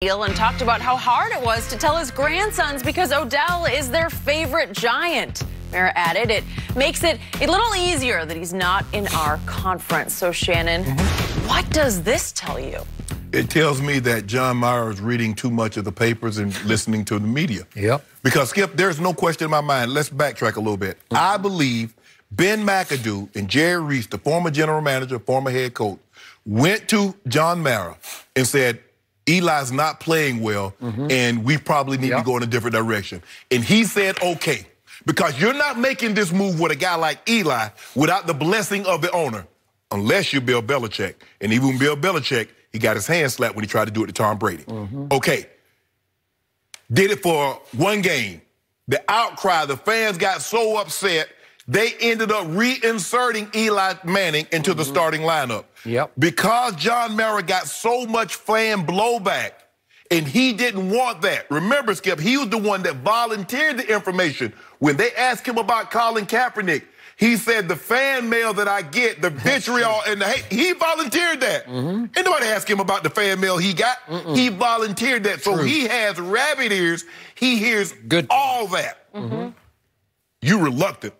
And talked about how hard it was to tell his grandsons because Odell is their favorite Giant. Mara added it makes it a little easier that he's not in our conference. So, Shannon, what does this tell you? It tells me that John Mara is reading too much of the papers and listening to the media. Yep. Because, Skip, there's no question in my mind. Let's backtrack a little bit. I believe Ben McAdoo and Jerry Reese, the former general manager, former head coach, went to John Mara and said, Eli's not playing well, and we probably need to go in a different direction. And he said, okay, because you're not making this move with a guy like Eli without the blessing of the owner, unless you're Bill Belichick. And even Bill Belichick, he got his hand slapped when he tried to do it to Tom Brady. Okay. Did it for one game. The outcry, the fans got so upset, they ended up reinserting Eli Manning into the starting lineup. Because John Mara got so much fan blowback, and he didn't want that. Remember, Skip, he was the one that volunteered the information. When they asked him about Colin Kaepernick, he said, the fan mail that I get, the vitriol and the hate, he volunteered that. Ain't nobody asked him about the fan mail he got. He volunteered that. So he has rabbit ears. He hears all that. You reluctant.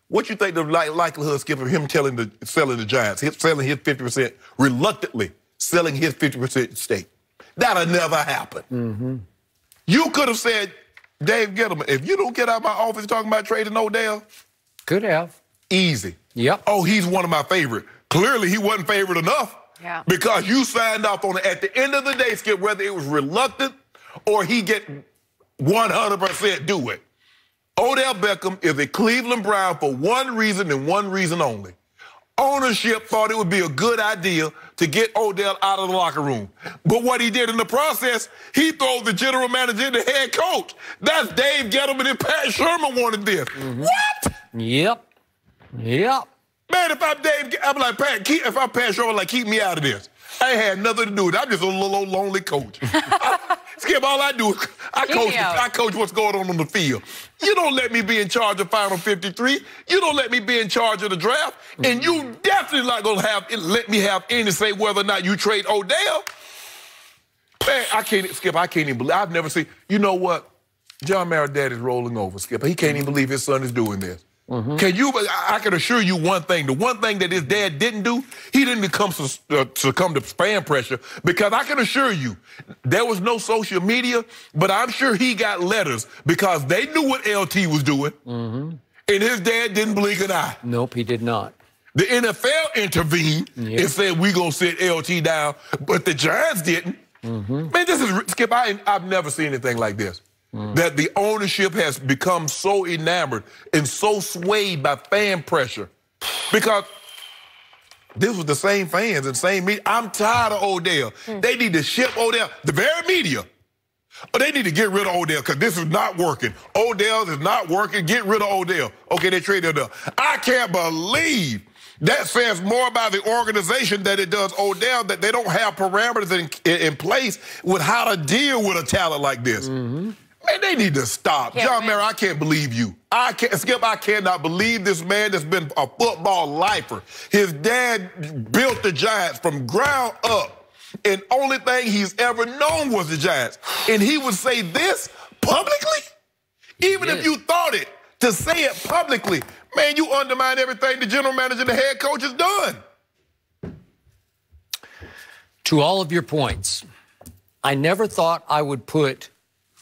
What you think the likelihood, Skip, of him selling the Giants, selling his 50%, reluctantly selling his 50% stake? That'll never happen. You could have said, Dave Gettleman, if you don't get out of my office talking about trading Odell. Could have. Easy. Oh, he's one of my favorite. Clearly, he wasn't favorite enough. Because you signed off on it. At the end of the day, Skip, whether it was reluctant or he get 100% do it. Odell Beckham is a Cleveland Brown for one reason and one reason only. Ownership thought it would be a good idea to get Odell out of the locker room. But what he did in the process, he throws the general manager and the head coach. That's Dave Gettleman and Pat Sherman wanted this. What? Man, if I'm Dave, I'm like, Pat, if I'm Pat Sherman, like, keep me out of this. I ain't had nothing to do with it. I'm just a little old lonely coach. Skip, all I do is I coach what's going on the field. You don't let me be in charge of Final 53. You don't let me be in charge of the draft. And you definitely not going to let me have any say whether or not you trade Odell. Man, Skip, I can't even believe, I've never seen, you know what? John Mara's dad is rolling over, Skip. He can't even believe his son is doing this. I can assure you one thing. The one thing that his dad didn't do, he didn't succumb to fan pressure, because I can assure you there was no social media, but I'm sure he got letters because they knew what LT was doing, and his dad didn't blink an eye. Nope, he did not. The NFL intervened and said, we're going to sit LT down, but the Giants didn't. Man, this is, Skip, I've never seen anything like this. That the ownership has become so enamored and so swayed by fan pressure. Because this was the same fans and same media. I'm tired of Odell. They need to ship Odell. The very media. They need to get rid of Odell because this is not working. Odell is not working. Get rid of Odell. Okay, they traded Odell. I can't believe that says more about the organization than it does Odell, that they don't have parameters in place with how to deal with a talent like this. Man, they need to stop. John Mara, I can't believe you. Skip, I cannot believe this man that's been a football lifer. His dad built the Giants from ground up, and only thing he's ever known was the Giants. And he would say this publicly? Even if you thought it, to say it publicly, man, you undermine everything the general manager and the head coach has done. To all of your points, I never thought I would put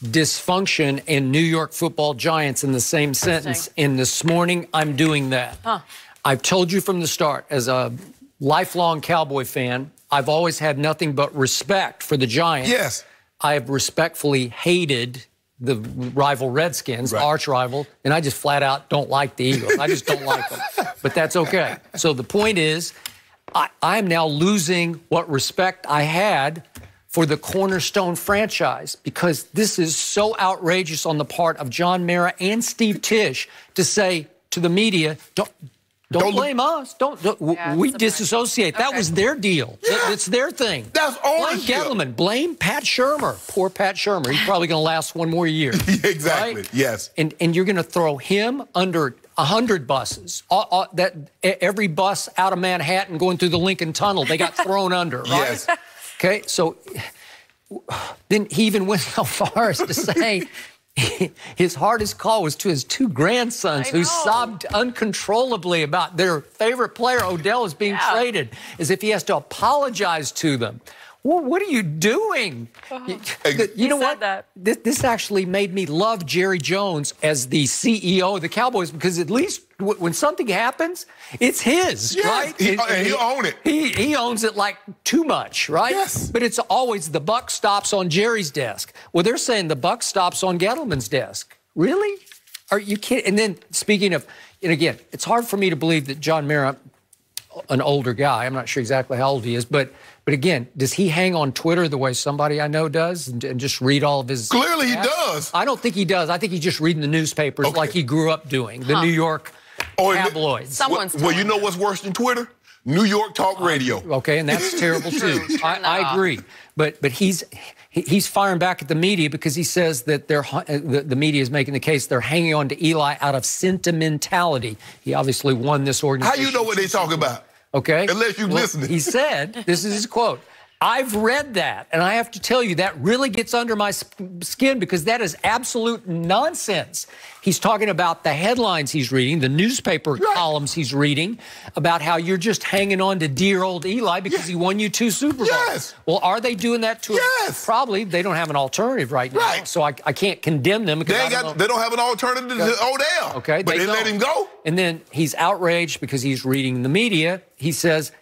dysfunction and New York Football Giants in the same sentence. And this morning, I'm doing that. I've told you from the start, as a lifelong Cowboy fan, I've always had nothing but respect for the Giants. I have respectfully hated the rival Redskins, arch rival, and I just flat out don't like the Eagles. I just don't like them. But that's okay. So the point is, I'm now losing what respect I had for the cornerstone franchise, because this is so outrageous on the part of John Mara and Steve Tisch to say to the media, don't blame us. We disassociate. That was their deal. It's their thing. That's ownership. Blame Gettleman. Blame Pat Shermer. Poor Pat Shermer. He's probably going to last one more year. Exactly. Yes. And you're going to throw him under 100 buses. Every bus out of Manhattan going through the Lincoln Tunnel, they got thrown under. Right? Okay, so then he even went so far as to say his hardest call was to his 2 grandsons who sobbed uncontrollably about their favorite player, Odell, is being traded, as if he has to apologize to them. Well, what are you doing? You know what? This actually made me love Jerry Jones as the CEO of the Cowboys, because at least when something happens, it's his, right? He owns it. He owns it like too much, right? Yes. But it's always the buck stops on Jerry's desk. Well, they're saying the buck stops on Gettleman's desk. Really? Are you kidding? And then speaking of, and again, it's hard for me to believe that John Mara, an older guy, I'm not sure exactly how old he is, but again, does he hang on Twitter the way somebody I know does and just read all of his... Clearly he does. I don't think he does. I think he's just reading the newspapers like he grew up doing, the New York tabloids. Well, you know what's worse than Twitter? New York Talk Radio. Okay, and that's terrible too. I agree. But he's firing back at the media because he says that the media is making the case they're hanging on to Eli out of sentimentality. He obviously won this organization. How you know what they talk about? Okay. Unless you listen. He said, this is his quote, "I've read that, and I have to tell you, that really gets under my skin because that is absolute nonsense." He's talking about the headlines he's reading, the newspaper columns he's reading, about how you're just hanging on to dear old Eli because he won you 2 Super Bowls. Yes. Well, are they doing that to him? Probably. They don't have an alternative right now, so I can't condemn them. Because they don't have an alternative to Odell. Okay, but they let him go. And then he's outraged because he's reading the media. He says,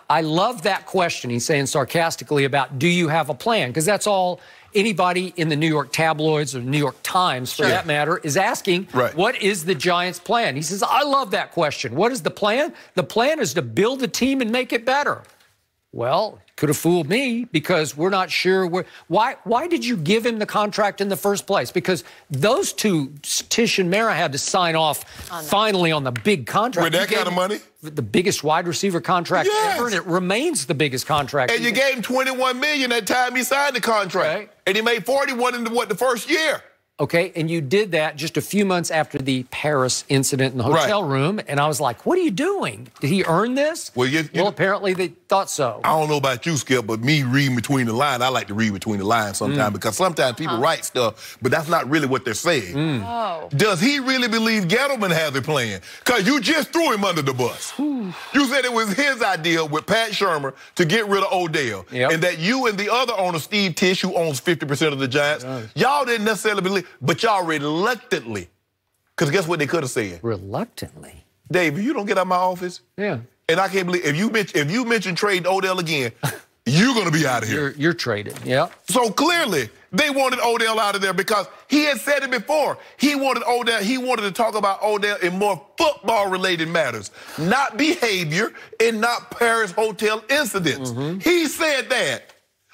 I love that question. He's saying sarcastically about, do you have a plan? Because that's all anybody in the New York tabloids or the New York Times, for that matter, is asking. What is the Giants' plan? He says, I love that question. What is the plan? The plan is to build a team and make it better. Well, could have fooled me because we're not sure why did you give him the contract in the first place? Because those 2, Tish and Mara, had to sign off finally on the big contract. With that kind of money? The biggest wide receiver contract ever, and it remains the biggest contract. And you gave him $21 million that time he signed the contract. And he made $41 in the first year. Okay, and you did that just a few months after the Paris incident in the hotel room, and I was like, what are you doing? Did he earn this? Well, apparently they thought so. I don't know about you, Skip, but me reading between the lines, I like to read between the lines sometimes because sometimes people write stuff, but that's not really what they're saying. Does he really believe Gettleman has a plan? Because you just threw him under the bus. You said it was his idea with Pat Shurmur to get rid of Odell, and that you and the other owner, Steve Tisch, who owns 50% of the Giants, y'all didn't necessarily believe. But y'all reluctantly, because guess what they could have said? Reluctantly? Dave, if you don't get out of my office, and I can't believe, if you mention trading Odell again, you're going to be out of here. You're traded, So clearly, they wanted Odell out of there because he had said it before. He wanted Odell, he wanted to talk about Odell in more football-related matters, not behavior and not Paris hotel incidents. He said that.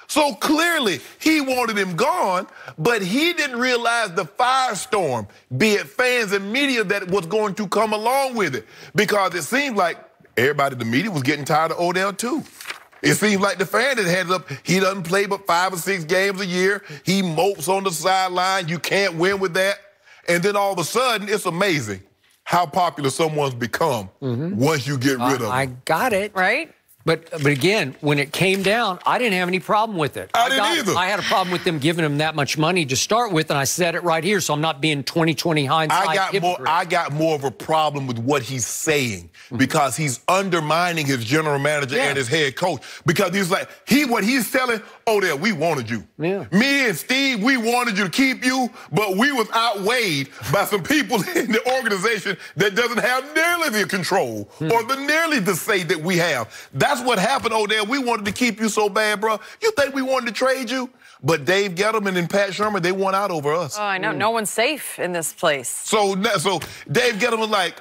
So clearly, he wanted him gone, but he didn't realize the firestorm, be it fans and media, that was going to come along with it. Because it seemed like everybody, the media, was getting tired of Odell, too. It seems like the fan that had it up, he doesn't play but 5 or 6 games a year. He mopes on the sideline. You can't win with that. And then all of a sudden, it's amazing how popular someone's become once you get rid of them. I got it. Right? But again, when it came down, I didn't have any problem with it. I didn't either. I had a problem with them giving him that much money to start with, and I said it right here, so I'm not being 20/20 hindsight. I got more of a problem with what he's saying because he's undermining his general manager and his head coach. Because he's like, what he's telling Odell, we wanted you. Me and Steve, we wanted you to keep you, but we was outweighed by some people in the organization that doesn't have nearly the control or nearly the say that we have. That's what happened, Odell. We wanted to keep you so bad, bro. You think we wanted to trade you? But Dave Gettleman and Pat Shurmur, they won out over us. Oh, I know. No one's safe in this place. So Dave Gettleman, like,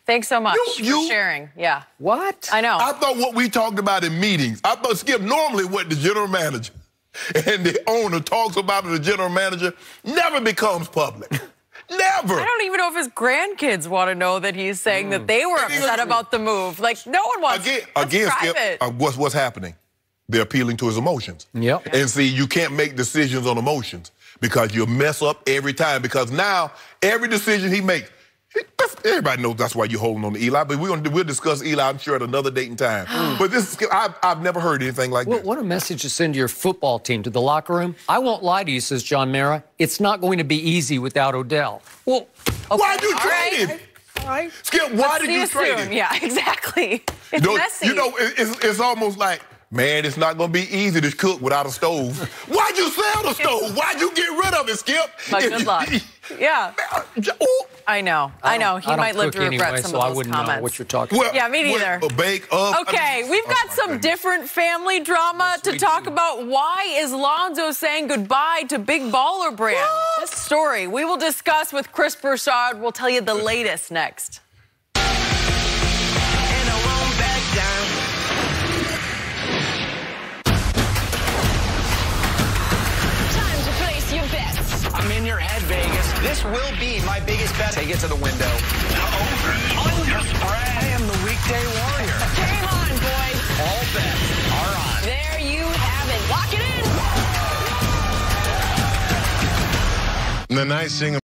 thanks so much for sharing. What? I know. I thought what we talked about in meetings, I thought, Skip, normally what the general manager and the owner talks about to the general manager never becomes public. Never. I don't even know if his grandkids want to know that he's saying that they were upset about the move. Like, no one wants again, Skip, what's happening? They're appealing to his emotions. And see, you can't make decisions on emotions because you'll mess up every time. Because now, every decision he makes, Everybody knows that's why you're holding on to Eli, but we'll discuss Eli, I'm sure, at another date and time. But this is, I've never heard anything like that. What a message to send to your football team, to the locker room. I won't lie to you, says John Mara. It's not going to be easy without Odell. Well, okay. Why'd you trade him? All right. Skip, why did you trade him? Yeah, exactly. It's messy. You know, it's almost like, man, it's not going to be easy to cook without a stove. Why'd you sell the stove? Why'd you get rid of it, Skip? But good luck. Yeah. I know. He might live to regret some of those I wouldn't comments. know what you're talking about. Yeah, me neither. Okay, we've got some different family drama to talk about. Why is Lonzo saying goodbye to Big Baller Brand? What? This story we will discuss with Chris Broussard. We'll tell you the latest next. I'm in your head, Vegas. This will be my biggest bet. Take it to the window. Under spread. I am the weekday warrior. Game on, boys. All bets are on. There you have it. Lock it in. The nice thing